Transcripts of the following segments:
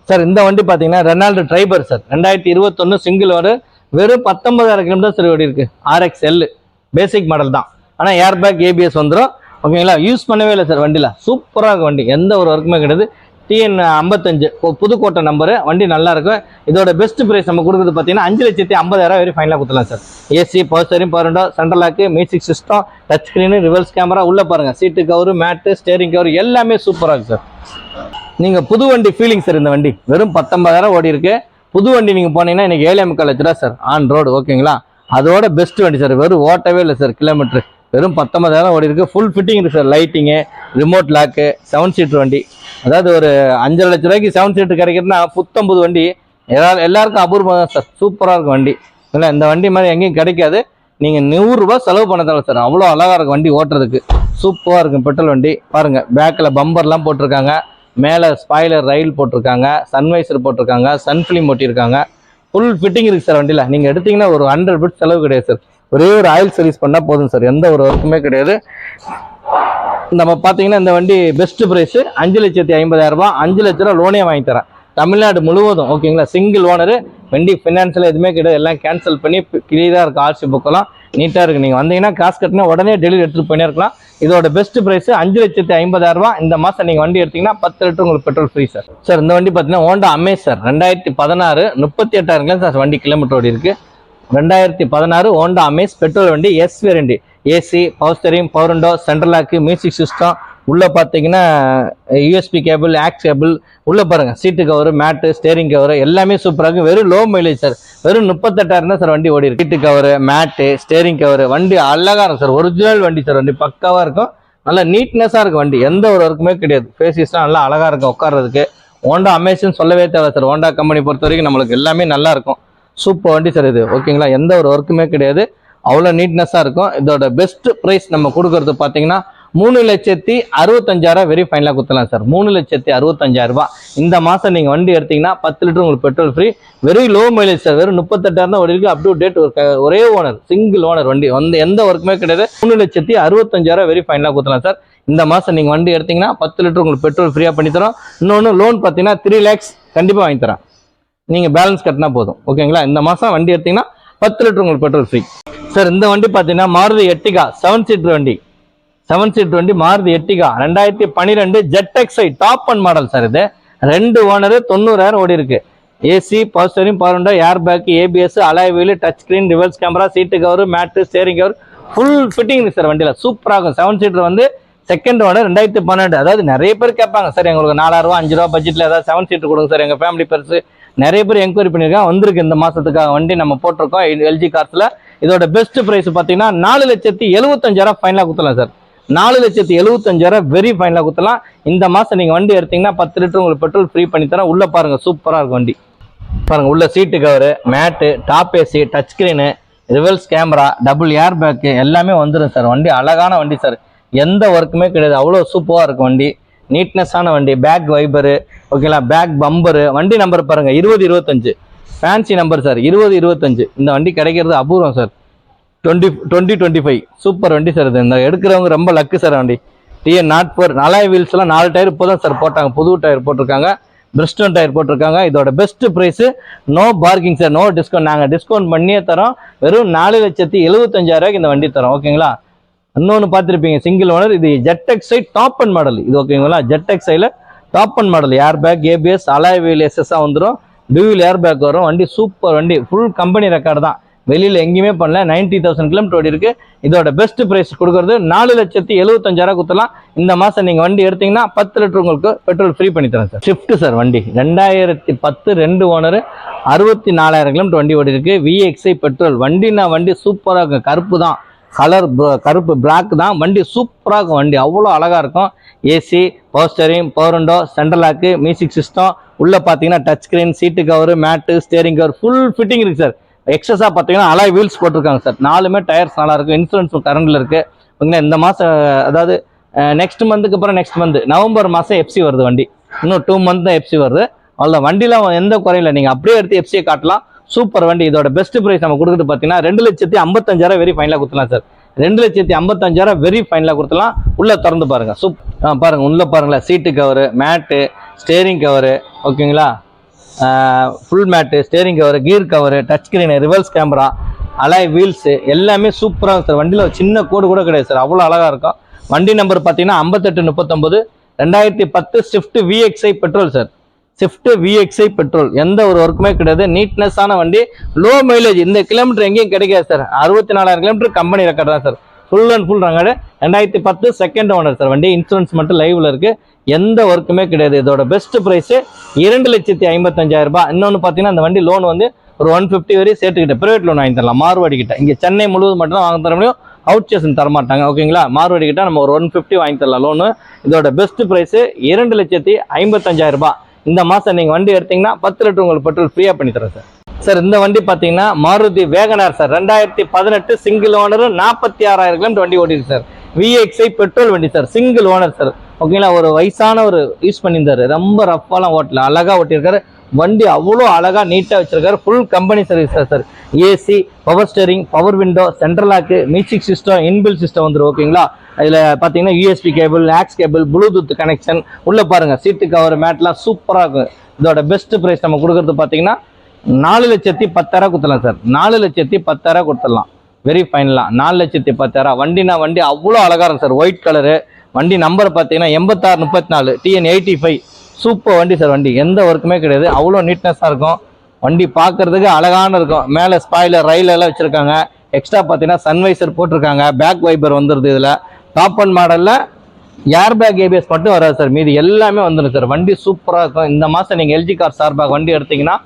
Sir இந்த வண்டி பார்த்தீங்கன்னா ரெனால்டு ட்ரைபர் சார் 2021 சிங்கிள் ஓடு வெறும் 19,000 கிலோமீட்டர் சரி ஓடி இருக்கு. RXL பேசிக் மாடல் தான், ஆனால் ஏர் பேக் ABS வந்துடும். ஓகேங்களா, யூஸ் பண்ணவே இல்லை சார் வண்டியில். சூப்பராக இருக்கும் வண்டி, எந்த ஒரு ஒர்க்குமே கிடையாது. TN 55 புதுக்கோட்டை நம்பரு, வண்டி நல்லா இருக்கும். இதோட பெஸ்ட் ப்ரைஸ் நம்ம கொடுக்குறது பார்த்தீங்கன்னா 5,50,000 வரை ஃபைனலாக கொடுத்துலாம் sir. AC, power steering, power window, central lock, music system, touch screen, reverse camera, உள்ளே பாருங்கள் seat cover, mat, steering cover எல்லாமே சூப்பராக இருக்குது சார். நீங்கள் புது வண்டி ஃபீலிங் சார். இந்த வண்டி வெறும் 19,000 ஓடி இருக்கு. புது வண்டி நீங்கள் போனீங்கன்னா இன்னைக்கு 7.25 லட்ச ரூபா சார் ஆன் ரோடு. ஓகேங்களா, அதோட பெஸ்ட் வண்டி சார். வெறும் ஓட்டவே இல்லை சார் கிலோமீட்டர். வெறும் 19,000 ஓடி இருக்கு. ஃபுல் ஃபிட்டிங் இருக்கு sir. Lighting, remote lock, 7 seater வண்டி. அதாவது ஒரு 5 லட்ச ரூபாய்க்கு 7 சீட்டர் கிடைக்கிறதுனா புத்தம்புது வண்டி எல்லாருக்கும் அபூர்வம் தான் சார். சூப்பராக இருக்கும் வண்டி. இல்லை, இந்த வண்டி மாதிரி எங்கேயும் கிடைக்காது. நீங்கள் 100 ரூபா செலவு பண்ண தேவை சார். அவ்வளோ அழகாக இருக்கும் வண்டி ஓட்டுறதுக்கு. சூப்பராக இருக்கும் பெட்ரோல் வண்டி. பாருங்கள், பேக்கில் பம்பர்லாம் போட்டிருக்காங்க, மேலே ஸ்பாய்லர் ரயில் போட்டிருக்காங்க, சன்வைசர் போட்டிருக்காங்க, சன்ஃபிலிம் ஓட்டியிருக்காங்க. ஃபுல் ஃபிட்டிங் இருக்குது சார் வண்டியில். நீங்கள் எடுத்திங்கன்னா ஒரு 100 பிட் செலவு கிடையாது சார். ஒரே ஒரு ஆயில் சர்வீஸ் பண்ணால் போதும் சார். எந்த ஒரு ஒர்க்குமே கிடையாது. நம்ம பார்த்தீங்கன்னா இந்த வண்டி பெஸ்ட் ப்ரைஸு 5,50,000 ரூபா. 5 லட்ச ரூபா லோனே வாங்கி தரேன் தமிழ்நாடு முழுவதும். ஓகேங்களா, சிங்கிள் ஓனரு. வண்டி ஃபினான்ஷியல் எதுவுமே கிடையாது. எல்லாம் கேன்சல் பண்ணி கிளியராக இருக்குது. ஆர்சி புக்கெல்லாம் நீட்டாக இருக்குது. நீங்கள் வந்தீங்கன்னா காசு கட்டினா உடனே டெலிவரி எடுத்துகிட்டு போயினே இருக்கலாம். இதோட பெஸ்ட் ப்ரைஸ் 5,50,000 ரூபா. இந்த மாதம் நீங்கள் வண்டி எடுத்தீங்கன்னா 10 லிட்டர் உங்களுக்கு பெட்ரோல் ஃப்ரீ சார். சார் இந்த வண்டி பார்த்தீங்கன்னா ஹோண்டா அமேஸ் சார். 2016 38,000 சார் வண்டி கிலோமீட்டர் ஓடி இருக்குது. 2016 ஹோண்டா அமேஸ் பெட்ரோல் வண்டி. S variant. AC, power steering, power window, central lock, music system. உள்ளே பார்த்தீங்கன்னா USB கேபிள், ஆக்ஸ் கேபிள். உள்ளே பாருங்கள் seat cover, mat, steering cover எல்லாமே சூப்பராக இருக்கும். வெறும் லோ மைலேஜ் சார். வெறும் 38,000 தான் சார் வண்டி ஓடி இருக்கு. சீட்டு கவர், மேட்டு, ஸ்டேரிங் கவர், வண்டி அழகாக இருக்கும் சார். ஒரிஜினல் வண்டி சார். வண்டி பக்காவாக இருக்கும். நல்லா நீட்னஸாக இருக்கும் வண்டி. எந்த ஒரு ஒர்க்குமே கிடையாது. ஃபேஸஸ்லாம் நல்லா அழகாக இருக்கும் உட்கார்றதுக்கு. ஹோண்டா அமேஸ்ன்னு சொல்லவே தேவை சார். ஹோண்டா கம்பெனி பொறுத்த வரைக்கும் நம்மளுக்கு எல்லாமே நல்லா இருக்கும். சூப்பர் வண்டி சார் இது. ஓகேங்களா, எந்த ஒரு ஒர்க்குமே கிடையாது. அவ்வளோ நீட்னஸாக இருக்கும். இதோட பெஸ்ட் ப்ரைஸ் நம்ம கொடுக்கறது பார்த்தீங்கன்னா 3,65,000 வெரி ஃபைனலாக கொடுத்துலாம் சார். 3,65,000 ரூபா. இந்த மாதம் நீங்கள் வண்டி எடுத்தீங்கன்னா 10 லிட்டர் உங்களுக்கு petrol free. Very low mileage sir. வெறும் 38,000 தான் ஓடி இருக்கு. அப் டு டேட் ஒரே ஓனர், சிங்கிள் ஓனர் வண்டி. எந்த ஒர்க்குமே கிடையாது. 3,65,000 வெரி ஃபைனலாக கொடுத்துலாம் சார். இந்த மாதம் நீங்கள் வண்டி எடுத்தீங்கன்னா 10 லிட்டர் உங்களுக்கு பெட்ரோல் ஃப்ரீயாக பண்ணி தரோம். இன்னொன்று லோன் பார்த்தீங்கன்னா 3 lakhs கண்டிப்பாக வாங்கி தரேன். நீங்கள் பேலன்ஸ் கட்டினா போதும். ஓகேங்களா, இந்த மாதம் வண்டி எடுத்தீங்கன்னா 10 லிட்டர் உங்களுக்கு பெட்ரோல் ஃப்ரீ சார். இந்த வண்டி பார்த்தீங்கன்னா மாருதி எர்டிகா 7 சீட்டர் வண்டி. 7 சீட்டர் வண்டி Maruti Ertiga 2012 ZXi top end model sir. இது 2 ஓனரு, 90,000 ஓடி இருக்கு. AC, power steering, power window, air bag, ABS, alloy wheel, touch screen, reverse camera, seat cover, mat, steering cover full fitting இருக்கு sir வண்டியில். சூப்பராக இருக்கும். 7 seater வந்து second owner 2012. அதாவது நிறைய பேர் கேட்பாங்க சார், எங்களுக்கு 4,000 ரூபா 5 ரூபா பட்ஜெட்டில் ஏதாவது 7 சீட்டர் கொடுங்க சார், எங்கள் ஃபேமிலி பெருசு. நிறைய பேர் என்கொயரி பண்ணியிருக்காங்க. வந்திருக்கு இந்த மாதத்துக்காக வண்டி நம்ம போட்டிருக்கோம் LG கார்ஸில். இதோட பெஸ்ட் ப்ரைஸ் பார்த்தீங்கன்னா 4,75,000 ஃபைனலாக கொடுத்துலாம் சார். 4,75,000 வெரி ஃபைனலாக கொடுத்துலாம். இந்த மாதம் நீங்கள் வண்டி எடுத்தீங்கன்னா 10 லிட்டர் உங்களுக்கு பெட்ரோல் ஃப்ரீ பண்ணி தரேன். உள்ளே பாருங்கள் சூப்பராக இருக்கும் வண்டி. பாருங்கள், உள்ள seat cover, mat, top AC, touch screen, reverse camera, double air bag எல்லாமே வந்துடும் சார். வண்டி அழகான வண்டி சார். எந்த ஒர்க்குமே கிடையாது. அவ்வளோ சூப்பராக இருக்கும் வண்டி. நீட்னஸான வண்டி. பேக் வைபரு, ஓகேங்களா, பேக் பம்பரு. வண்டி நம்பர் பாருங்கள் 2025 ஃபேன்சி நம்பர் சார். 2025 இந்த வண்டி கிடைக்கிறது அபூர்வம் சார். 2025 சூப்பர் வண்டி சார். இது இந்த எடுக்கிறவங்க ரொம்ப லக்கு சார். வண்டி TN 04 அலாய் வீல்ஸ்லாம் 4 டயர் இப்போ தான் சார் போட்டாங்க. புது டயர் போட்டிருக்காங்க, பிரிஸ்டன் டயர் போட்டிருக்காங்க. இதோட best price no parking sir, no discount. நாங்கள் டிஸ்கவுண்ட் பண்ணியே தரோம். வெறும் 4,75,000 இந்த வண்டி தரோம். ஓகேங்களா, இன்னொன்று பார்த்துருப்பீங்க சிங்கிள் ஓனர். இது ZXi டாப் அண்ட் மாடல். இது ஓகேங்களா, ZXiல top end model. Air bag, ABS, alloy wheel SS வந்துடும். டியூல் ஏர் பேக் வரும். வண்டி சூப்பர் வண்டி. ஃபுல் கம்பெனி ரெக்கார்டு தான். வெளியில் எங்கேயுமே பண்ணல. 90,000 கிலோமீட்டர் ஓடி இருக்கு. இதோட பெஸ்ட் ப்ரைஸ் கொடுக்குறது 4,75,000 கொடுத்துலாம். இந்த மாதம் நீங்கள் வண்டி எடுத்தீங்கன்னா 10 லிட்டர் உங்களுக்கு பெட்ரோல் ஃப்ரீ பண்ணி தரேன் சார். ஷிஃப்ட் சார் வண்டி 2010 2 ஓனர் 64,000 கிலோமீட்டர் வண்டி ஓடி இருக்கு. VXi பெட்ரோல் வண்டினா வண்டி சூப்பராக இருக்கும். கருப்பு தான் கலர், கருப்பு பிளாக் தான். வண்டி சூப்பராக இருக்கும். வண்டி அவ்வளோ அழகாக இருக்கும். AC, power steering, power window, central lock, music system. உள்ளே பார்த்தீங்கன்னா touch screen, seat cover, mat, steering cover full fitting இருக்குது சார். எக்ஸஸாக பார்த்தீங்கன்னா அலாய் வீல்ஸ் போட்டிருக்காங்க சார். 4மே டயர்ஸ் நல்லா இருக்கும். இன்சூரன்ஸும் கரண்டில் இருக்குது. ஓகேங்களா, இந்த மாதம் அதாவது நெக்ஸ்ட் மந்த்துக்கு அப்புறம் நெக்ஸ்ட் மந்த் நவம்பர் மாதம் FC வருது வண்டி. இன்னும் 2 மந்த் தான் FC வருது. அவ்வளோ வண்டிலாம் எந்த குறையில. நீங்கள் அப்படியே எடுத்து FC காட்டலாம். சூப்பர் வண்டி. இதோட பெஸ்ட் ப்ரைஸ் நம்ம கொடுக்குறது பார்த்தீங்கன்னா 2,55,000 வெரி ஃபைனலாக கொடுத்துலாம் சார். 2,55,000 வெரி ஃபைனலாக கொடுத்துலாம். உள்ளே திறந்து பாருங்கள். பாருங்கள் உள்ளே பாருங்களேன். Seat cover, mat, steering cover, ஓகேங்களா, full mat, steering cover, gear cover, touch screen, reverse camera, alloy wheels எல்லாமே சூப்பராக இருக்கும் சார். வண்டியில் சின்ன கோடு கூட கிடையாது சார், அவ்வளோ அழகாக இருக்கும். வண்டி நம்பர் பார்த்தீங்கன்னா 5839 2010 Swift VXI petrol sir. Swift VXI petrol, எந்த ஒரு ஒர்க்குமே கிடையாது, நீட்னஸான வண்டி, லோ மைலேஜ். இந்த கிலோமீட்டர் எங்கேயும் கிடைக்காது சார். 64,000 கிலோமீட்டர் கம்பெனி ரெக்கார்ட் தான் சார். ஃபுல் அண்ட் ஃபுல் ரங்கடு. 2010 செகண்ட் ஓனர் சார். வண்டி இன்சூரன்ஸ் மட்டும் லைவ்ல இருக்கு, எந்த ஒர்க்குமே கிடையாது. இதோட பெஸ்ட் ப்ரைஸ் 2,55,000 ரூபாய். இன்னொன்று பார்த்தீங்கன்னா அந்த வண்டி லோன் வந்து ஒரு 150 வரையும் சேர்த்துக்கிட்ட பிரைவேட் லோன் வாங்கி தரலாம் மார்வாடி கிட்ட. இங்கே சென்னை முழுவதும் மட்டும் தான் வாங்க தர முடியும், அவுட் ஸ்டேஷன் தரமாட்டாங்க. ஓகேங்களா, மார்வாடி கிட்ட நம்ம ஒரு 150 வாங்கி தரலாம் லோனு. இதோட பெஸ்ட் ப்ரைஸ் 2,55,000 ரூபாய். இந்த மாதம் நீங்கள் வண்டி எடுத்தீங்கன்னா 10 லிட்டர் உங்களுக்கு பெட்ரோல் ஃப்ரீயாக பண்ணி தரேன் சார். சார் இந்த வண்டி பார்த்தீங்கன்னா Maruti Wagon R sir. 2018 single owner, 46,000 kilometre வண்டி ஓடிருக்கு சார். VXI பெட்ரோல் வண்டி சார், சிங்கிள் ஓனர் சார். ஓகேங்களா, ஒரு வயசான ஒரு யூஸ் பண்ணியிருந்தாரு, ரொம்ப ரஃப்பாலாம் ஓட்டல, அழகாக ஓட்டியிருக்காரு. வண்டி அவ்வளோ அழகாக நீட்டாக வச்சிருக்காரு. Full company service sir. AC, power steering, power window, central lock, music system, இன்பில் சிஸ்டம் வந்துடும். ஓகேங்களா, இதில் பார்த்தீங்கன்னா USB cable, aux cable, Bluetooth connection. உள்ளே பாருங்கள் சீட்டு கவர், மேட்லாம் சூப்பராக இருக்கும். இதோட பெஸ்ட் ப்ரைஸ் நம்ம கொடுக்குறது பார்த்தீங்கன்னா 4,10,000 கொடுத்துடலாம் சார். 4,10,000 கொடுத்துடலாம், வெரி ஃபைனலாக 4,10,000. வண்டி அவ்வளோ அழகாக இருக்கும் சார். White colour. வண்டி நம்பர் பார்த்தீங்கன்னா 8634 TN85. சூப்பர் வண்டி சார். வண்டி எந்த ஒர்க்குமே கிடையாது, அவ்வளோ நீட்னஸாக இருக்கும். வண்டி பார்க்கறதுக்கு அழகான இருக்கும். மேலே ஸ்பாயிலர் ரயில் எல்லாம் வச்சுருக்காங்க. எக்ஸ்ட்ரா பார்த்தீங்கன்னா சன்வைசர் போட்டிருக்காங்க. பேக் வைப்பர் வந்துடுது. இதில் டாப் அண்ட் மாடலில் ஏர் பேக் ABS மட்டும் வராது சார், மீதி எல்லாமே வந்துடும் சார். வண்டி சூப்பராக இருக்கும். இந்த மாதம் நீங்கள் LG கார் சார்பாக வண்டி எடுத்தீங்கன்னா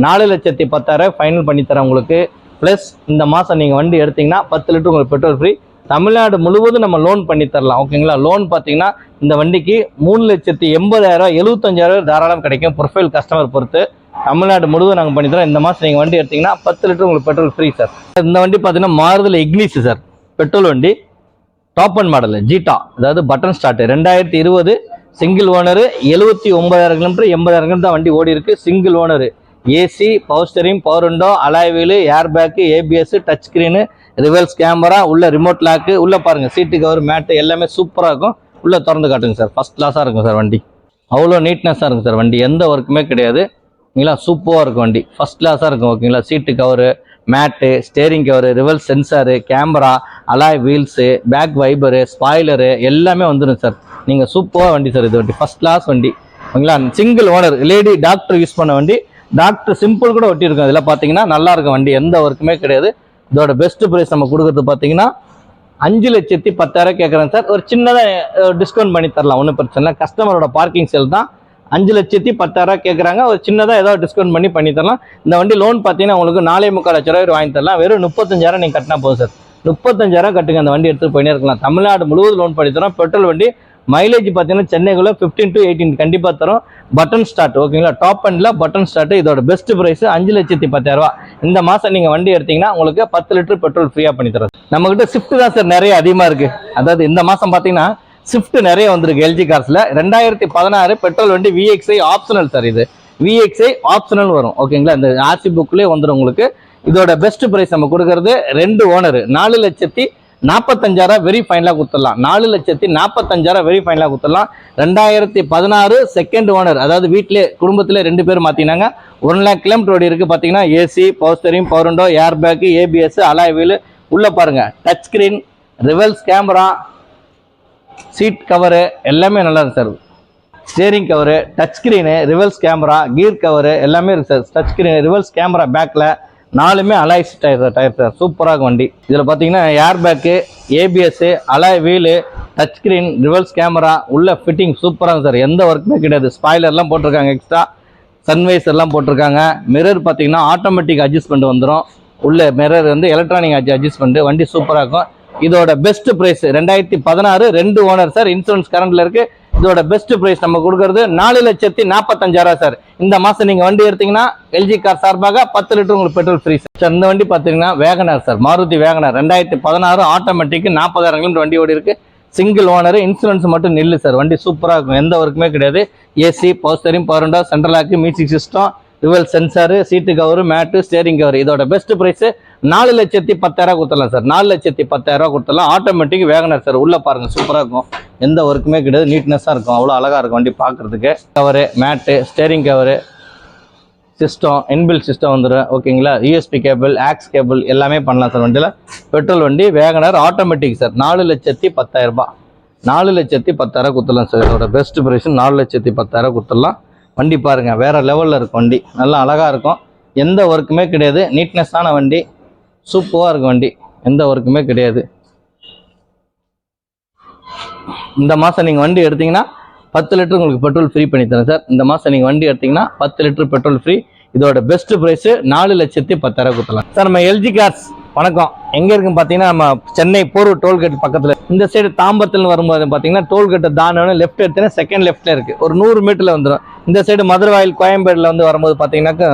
4,10,000 ஃபைனல் பண்ணி தரேன் உங்களுக்கு. ப்ளஸ் இந்த மாதம் நீங்கள் வண்டி எடுத்தீங்கன்னா 10 லிட்டர் உங்களுக்கு பெட்ரோல் ஃப்ரீ. தமிழ்நாடு முழுவதும் நம்ம லோன் பண்ணி தரலாம். ஓகேங்களா, லோன் பார்த்தீங்கன்னா இந்த வண்டிக்கு 3,80,000 75,000 தாராளம் கிடைக்கும், ப்ரொஃபைல் கஸ்டமர் பொறுத்து. தமிழ்நாடு முழுவதும் நாங்கள் பண்ணி தரோம். இந்த மாதம் நீங்கள் வண்டி எடுத்தீங்கன்னா 10 லிட்டர் உங்களுக்கு பெட்ரோல் ஃப்ரீ சார். இந்த வண்டி பார்த்தீங்கன்னா மாருதியில் இக்னிஸ் சார், பெட்ரோல் வண்டி, டாப் அண்ட் மாடல் ஜீட்டா, அதாவது button start. 2020 single owner, 79,000 kilometre, 80,000 kilometre தான் வண்டி ஓடி இருக்கு. Single owner, AC, power steering, power window, alloy wheel, air bag, ABS, touch screen, reverse camera, உள்ள ரிமோட் லாக்கு, உள்ள பாருங்க சீட்டு cover, மேட்டு எல்லாமே சூப்பராக இருக்கும். உள்ள திறந்து காட்டுங்க சார், ஃபர்ஸ்ட் கிளாஸாக இருக்கும் சார். வண்டி அவ்வளோ நீட்னஸாக இருக்கும் சார். வண்டி எந்த ஒர்க்குமே கிடையாது. ஓகேங்களா, சூப்பராக இருக்கும் வண்டி, ஃபர்ஸ்ட் கிளாஸாக இருக்கும். ஓகேங்களா, seat cover, mat, steering cover, reverse sensor, camera, alloy wheels, back wiper, spoiler எல்லாமே வந்துடும் சார். நீங்கள் சூப்பராக வண்டி சார். இது வண்டி ஃபர்ஸ்ட் கிளாஸ் வண்டி. ஓகேங்களா, single owner, lady doctor use பண்ண வண்டி. டாக்டர் சிம்பிள் கூட ஒட்டியிருக்கும். இதில் பார்த்தீங்கன்னா நல்லா இருக்கும் வண்டி, எந்த ஒர்க்குமே கிடையாது. இதோட பெஸ்ட் ப்ரைஸ் நம்ம கொடுக்குறது பார்த்தீங்கன்னா 5,10,000 கேட்குறேன் சார். ஒரு சின்னதாக டிஸ்கவுண்ட் பண்ணி தரலாம், ஒன்றும் பிரச்சனை இல்லை. கஸ்டமரோட பார்க்கிங் சேல் தான். 5,10,000 கேட்குறாங்க, ஒரு சின்னதாக ஏதாவது டிஸ்கவுண்ட் பண்ணி தரலாம். இந்த வண்டி லோன் பார்த்தீங்கன்னா உங்களுக்கு 4,3 லட்ச ரூபாய் வாங்கி தரலாம். வெறும் 35,000 நீங்கள் கட்டினா போதும் சார். 35,000 கட்டுங்க, அந்த வண்டி எடுத்துகிட்டு போயினே இருக்கலாம். தமிழ்நாடு முழுவதும் லோன் பண்ணி தரோம். பெட்ரோல் வண்டி, மைலேஜ் பார்த்தீங்கன்னா சென்னைக்குள்ள 15 to 18 கண்டிப்பாக தரும். Button start. ஓகேங்களா, டாப் அண்டில் பட்டன் ஸ்டார்ட். இதோட பெஸ்ட் ப்ரைஸ் 5,10,000. இந்த மாதம் நீங்கள் வண்டி எடுத்தீங்கன்னா உங்களுக்கு 10 லிட்டர் பெட்ரோல் ஃப்ரீயாக பண்ணி தரோம். நம்மகிட்ட ஸ்விஃப்ட் தான் சார் நிறைய அதிகமாக இருக்குது. அதாவது இந்த மாதம் பார்த்தீங்கன்னா ஸ்விஃப்ட் நிறைய வந்திருக்கு LG கார்ஸில். 2016 பெட்ரோல் வண்டி VXI ஆப்ஷனல் சார். இது VXI ஆப்ஷனல் வரும். ஓகேங்களா, இந்த RC புக்லேயே வந்துடும் உங்களுக்கு. இதோட பெஸ்ட் ப்ரைஸ் நம்ம கொடுக்கறது 2 ஓனர், 4,45,000 வெரி ஃபைனலாக கொடுத்துடலாம். 4,45,000 வெரி ஃபைனலாக கொடுத்துடலாம். 2016 செகண்ட் ஓனர், அதாவது வீட்டிலே குடும்பத்தில் 2 பேர் மாற்றினாங்க. 1 lakh கிலோமீட்டர் ஓடி இருக்குது. பார்த்தீங்கன்னா AC, power steering, power window, air bag, ABS, alloy wheel, உள்ளே பாருங்கள் touch screen, reverse camera, seat cover எல்லாமே நல்லா இருக்கு sir. Steering cover, touch screen, reverse camera, gear cover எல்லாமே இருக்குது sir. Touch screen, reverse camera, பேக்கில் 4மே அலாய்ஸ் டயர் சார். சூப்பராக இருக்கும் வண்டி. இதில் பார்த்தீங்கன்னா air bag, ABS, alloy wheel, touch screen, reverse camera, உள்ள ஃபிட்டிங் சூப்பராக இருக்கும் சார். எந்த ஒர்க்குமே கிடையாது. ஸ்பாய்லர்லாம் போட்டிருக்காங்க, எக்ஸ்ட்ரா சன்வைசர்லாம் போட்டிருக்காங்க. மிரர் பார்த்தீங்கன்னா ஆட்டோமேட்டிக் அட்ஜஸ்ட்மெண்ட் வந்துடும். உள்ள மிரர் வந்து எலக்ட்ரானிக் அட்ஜஸ்ட்மெண்ட். வண்டி சூப்பராக இருக்கும். இதோட best price 2016 2 owner sir. Insurance கரண்ட்ல இருக்கு. இதோட பெஸ்ட் பிரைஸ் நம்ம கொடுக்கறது 4,45,000 சார். இந்த மாசம் நீங்க வண்டி எடுத்தீங்கன்னா LG கார் சார்பாக 10 லிட்டர் உங்களுக்கு பெட்ரோல் ஃப்ரீ சார். இந்த வண்டி பாத்தீங்கன்னா Wagon R sir, Maruti Wagon R 2016 automatic 40,000 kilometre வண்டி ஓடி இருக்கு. சிங்கிள் ஓனர், இன்சூரன்ஸ் மட்டும் நில்லு சார். வண்டி சூப்பராக இருக்கும், எந்த ஒர்க்குமே கிடையாது. AC, power steering, power window, central lock, music system, dual sensor, seat cover, mat, steering cover. இதோட பெஸ்ட் பிரைஸ் 4,10,000 கொடுத்துடலாம் சார். 4,10,000 கொடுத்துடலாம். Automatic WagonR sir. உள்ள பாருங்க சூப்பராக இருக்கும், எந்த ஒர்க்குமே கிடையாது, நீட்னஸாக இருக்கும், அவ்வளோ அழகாக இருக்கும் வண்டி பார்க்கறதுக்கு. Cover, mat, steering cover, system, இன்பில் சிஸ்டம் வந்துடும். ஓகேங்களா, யூஎஸ்பி கேபிள், ஆக்ஸ் கேபிள் எல்லாமே பண்ணலாம் சார் வண்டியில். பெட்ரோல் வண்டி, வேகனர், ஆட்டோமேட்டிக் சார். 4,10,000 4,10,000 கொடுத்துடலாம் சார். இதோட பெஸ்ட் ப்ரைஸ் 4,10,000 கொடுத்துடலாம். வண்டி பாருங்கள், வேறு லெவலில் இருக்கும் வண்டி. நல்லா அழகாக இருக்கும், எந்த ஒர்க்குமே கிடையாது. நீட்னஸான வண்டி, சூப்பராக இருக்கும் வண்டி, எந்த ஒர்க்குமே கிடையாது. இந்த மாதம் நீங்கள் வண்டி எடுத்தீங்கன்னா 10 லிட்டர் உங்களுக்கு பெட்ரோல் ஃப்ரீ பண்ணி தரேன் சார். இந்த மாதம் நீங்கள் வண்டி எடுத்தீங்கன்னா 10 லிட்டர் பெட்ரோல் ஃப்ரீ. இதோட பெஸ்ட் ப்ரைஸு 4,10,000 கொடுத்துலாம் சார். நம்ம எல்ஜி கார்ஸ் வணக்கம். எங்கே இருக்குன்னு பார்த்தீங்கன்னா நம்ம சென்னை போரூர் டோல்கேட் பக்கத்தில். இந்த சைடு தாம்பரத்தில் வரும்போது பார்த்தீங்கன்னா டோல்கேட்டை தாண்டோன்னு லெஃப்ட் எடுத்தீங்கன்னா செகண்ட் லெஃப்ட்டில் இருக்குது, ஒரு 100 மீட்டரில் வந்துடும். இந்த சைடு மதுரவாயில் கோயம்பேடில் வந்து வரும்போது பார்த்தீங்கன்னாக்கா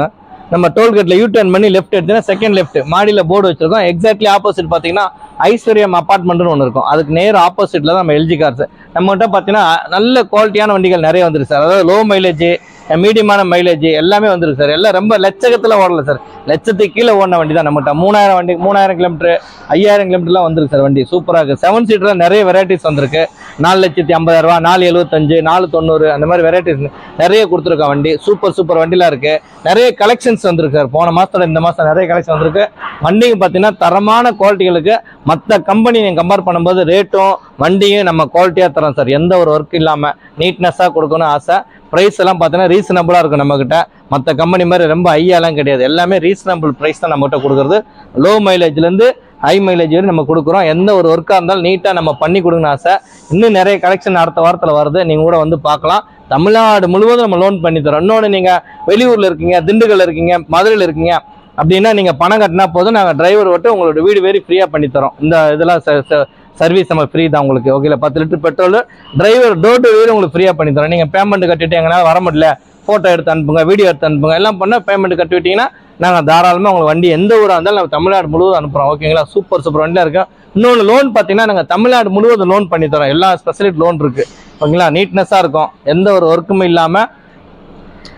நம்ம டோல்கேட்டில் யூ டர்ன் பண்ணி லெஃப்ட் எடுத்தீங்கன்னா செகண்ட் லெஃப்ட் மாடியில் போர்டு வச்சிருக்கோம். எக்ஸாக்ட்லி ஆப்போசிட் பார்த்தீங்கன்னா ஐஸ்வர்யம் அப்பார்ட்மெண்ட்னு ஒன்று இருக்கும். அதுக்கு நேர் ஆப்போசிட்டில் தான் நம்ம எல்ஜி கார்ஸ். நம்மகிட்ட பார்த்தீங்கன்னா நல்ல குவாலிட்டியான வண்டிகள் நிறைய வந்துருக்கு சார். அதாவது லோ மைலேஜ், மீடியமான மைலேஜ் எல்லாமே வந்துருக்கு சார். எல்லாம் ரொம்ப லட்சத்தில் ஓடல சார், லட்சத்துக்கு கீழே ஓடின வண்டி தான் நம்மகிட்ட. 3000 வண்டி, 3000 கிலோமீட்டர், 5000 கிலோமீட்டர்லாம் வந்துருக்கு சார் வண்டி. சூப்பராக இருக்குது. 7 சீட்டரில் நிறைய வெரைட்டிஸ் வந்திருக்கு. 4,50,000, 4,75,000, 4,90,000 அந்த மாதிரி வெரைட்டிஸ் நிறைய கொடுத்துருக்கோம் வண்டி. சூப்பர் வண்டிலாம் இருக்குது. நிறைய கலெக்ஷன்ஸ் வந்திருக்கு சார். போன மாதத்தோட இந்த மாதம் நிறைய கலெக்ஷன் வந்திருக்கு. வண்டிங்க பார்த்தீங்கன்னா தரமான குவாலிட்டிகளுக்கு மற்ற கம்பெனி நீங்கள் கம்பேர் பண்ணும்போது ரேட்டும் வண்டியும் நம்ம குவாலிட்டியாக தரோம் சார். எந்த ஒரு ஒர்க் இல்லாமல் நீட்னஸாக கொடுக்கணும்னு ஆசை. ப்ரைஸ் எல்லாம் பார்த்தீங்கன்னா ரீசனபிளாக இருக்கும் நம்மக்கிட்ட. மற்ற கம்பெனி மாதிரி ரொம்ப ஹையாலாம் கிடையாது, எல்லாமே ரீசனபிள் ப்ரைஸ் தான் நம்மகிட்ட கொடுக்குறது. லோ மைலேஜ்லேருந்து ஹை மைலேஜ் வரை நம்ம கொடுக்குறோம். எந்த ஒரு ஒர்க்காக இருந்தாலும் நீட்டாக நம்ம பண்ணி கொடுங்கன்னு ஆசை. இன்னும் நிறைய கலெக்ஷன் அடுத்த வாரத்தில் வருது, நீங்கள் கூட வந்து பார்க்கலாம். தமிழ்நாடு முழுவதும் நம்ம லோன் பண்ணி தரோம். இன்னொன்று, நீங்கள் வெளியூரில் இருக்கீங்க, திண்டுக்கல் இருக்கீங்க, மதுரையில் இருக்கீங்க அப்படின்னா நீங்கள் பணம் கட்டினா போதும், நாங்கள் டிரைவர் விட்டு உங்களோட வீடு வேறு ஃப்ரீயாக பண்ணி தரோம். இந்த இதெல்லாம் சர்வீஸ் நம்ம ஃப்ரீ தான் உங்களுக்கு. ஓகேல, 10 litre petrol driver door to door உங்களுக்கு ஃப்ரீயாக பண்ணி தரோம். நீங்கள் பேமெண்ட் கட்டிட்டு எங்கன்னா வர முடியல, ஃபோட்டோ எடுத்து அனுப்புங்க, வீடியோ எடுத்து அனுப்புங்க, எல்லாம் பண்ணால் பேமெண்ட் கட்டி விட்டிங்கன்னா நாங்கள் தாராளமாக உங்களுக்கு வண்டி எந்த ஊராக இருந்தாலும் நம்ம தமிழ்நாடு முழுவதும் அனுப்புகிறோம். ஓகேங்களா, சூப்பர் வண்டியாக இருக்கும். இன்னொன்று, லோன் பார்த்தீங்கன்னா நாங்கள் தமிழ்நாடு முழுவதும் லோன் பண்ணி தரோம். எல்லா ஸ்பெசிலிட்டி லோன் இருக்குது. ஓகேங்களா, நீட்னஸாக இருக்கும், எந்த ஒரு ஒர்க்குமே இல்லாமல்.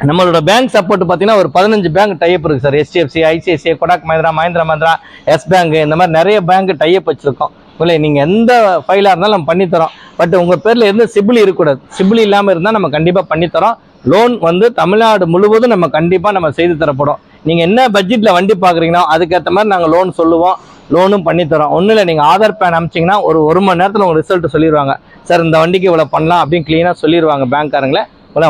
நம்மளோட பேங்க் சப்போர்ட் பார்த்தீங்கன்னா ஒரு 15 பேங்க் டைப் இருக்குது sir. HDFC, ICICI, Kotak Mahindra, Mahindra, yes bank, இந்த மாதிரி நிறைய பேங்க் டைப் வச்சுருக்கோம். இல்லை, நீங்கள் எந்த ஃபைலாக இருந்தாலும் நம்ம பண்ணித்தரோம். பட் உங்கள் பேரில் எந்த சிபில் இருக்கக்கூடாது. சிபில் இல்லாமல் இருந்தால் நம்ம கண்டிப்பாக பண்ணித்தரோம். லோன் வந்து தமிழ்நாடு முழுவதும் நம்ம கண்டிப்பாக நம்ம செய்து தரப்படும். நீங்கள் என்ன பட்ஜெட்டில் வண்டி பார்க்குறீங்கன்னா அதுக்கேற்ற மாதிரி நாங்கள் லோன் சொல்லுவோம், லோனும் பண்ணித்தரோம். ஒன்றும் இல்லை, நீங்கள் ஆதார் பேன் அனுப்பிச்சிங்கன்னா ஒரு மணி நேரத்தில் உங்கள் ரிசல்ட் சொல்லிடுவாங்க. சார் இந்த வண்டிக்கு இவ்வளோ பண்ணலாம் அப்படின்னு க்ளீனாக சொல்லிடுவாங்க பேங்க்காரங்களே.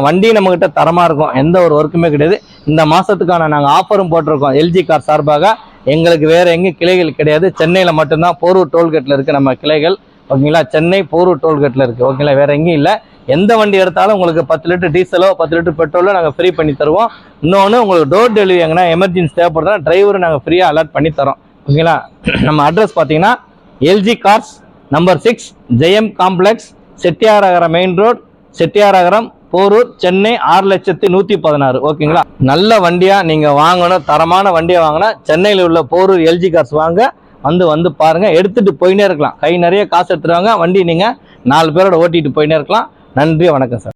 வண்டி நம்மகிட்ட தரமாக இருக்கும், எந்த ஒரு ஒர்க்குமே கிடையாது. இந்த மாதத்துக்கான நாங்கள் ஆஃபரும் போட்டிருக்கோம் எல்ஜி கார் சார்பாக. எங்களுக்கு வேறு எங்கேயும் கிளைகள் கிடையாது, சென்னையில் மட்டும்தான் போரூர் டோல்கேட்டில் இருக்குது நம்ம கிளைகள். ஓகேங்களா, சென்னை போரூர் டோல்கேட்டில் இருக்குது. ஓகேங்களா, வேறு எங்கேயும் இல்லை. எந்த வண்டி எடுத்தாலும் உங்களுக்கு 10 லிட்டர் டீசலோ 10 லிட்டர் பெட்ரோலோ நாங்கள் ஃப்ரீ பண்ணி தருவோம். இன்னொன்று, உங்களுக்கு டோர் டெலிவரி எங்கன்னா எமர்ஜென்சி தேவைப்படுறதுனா டிரைவரும் நாங்கள் ஃப்ரீயாக அலாட் பண்ணி தரோம். ஓகேங்களா, நம்ம அட்ரஸ் பார்த்தீங்கன்னா LG cars number 6 Jayam complex, Chettiyaragaram main road, Chettiyaragaram, Porur, Chennai 6,116,000. ஓகேங்களா, நல்ல வண்டியாக நீங்கள் வாங்கணும், தரமான வண்டியை வாங்கினா சென்னையில் உள்ள போரூர் எல்ஜி கார்ஸ் வாங்க. வந்து பாருங்கள், எடுத்துகிட்டு போயினே இருக்கலாம். கை நிறைய காசு எடுத்துருவாங்க, வண்டி நீங்கள் 4 பேரோட ஓட்டிகிட்டு போயினே இருக்கலாம். நன்றி, வணக்கம் சார்.